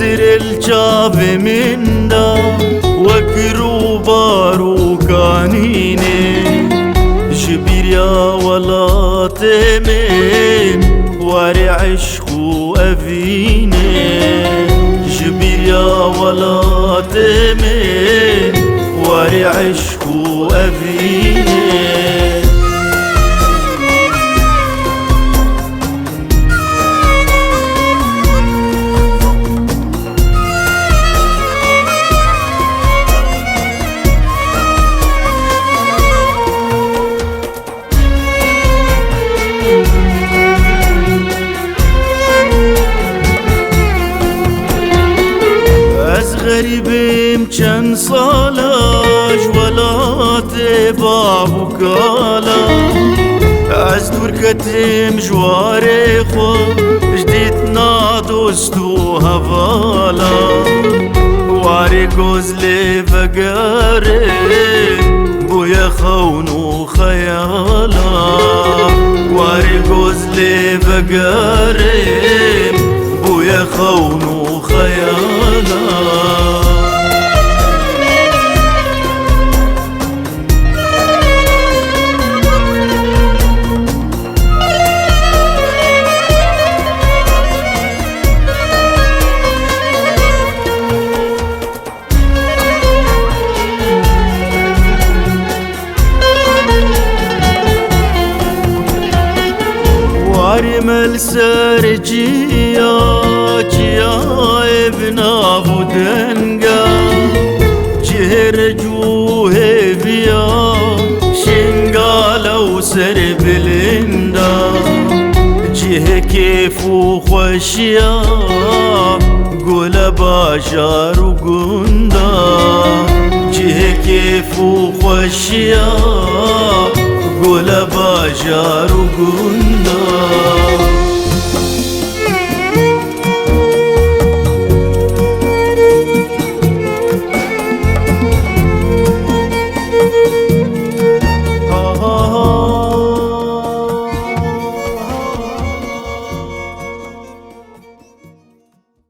زر الجاب من دا وكرو بارو كانيني جبير يا ولا تمين واري عشقو أفيني جبير يا ولا تمين واري عشقو أفيني غريبم چند سالاش ولا تباب وكالا از دور كتم جواري خو جديدنا دوستو هوالا واري غزلي فقاري بويا خونو خيالا واري غزلي فقاري بويا خونو خيالا وارمل سرجيا جيا ابنا ودنگا جهر جوه بيا شنگالو سر بلندا جه كيفو خوشيا گل باجار و گندا جه كيفو خوشيا گل باجار و گندا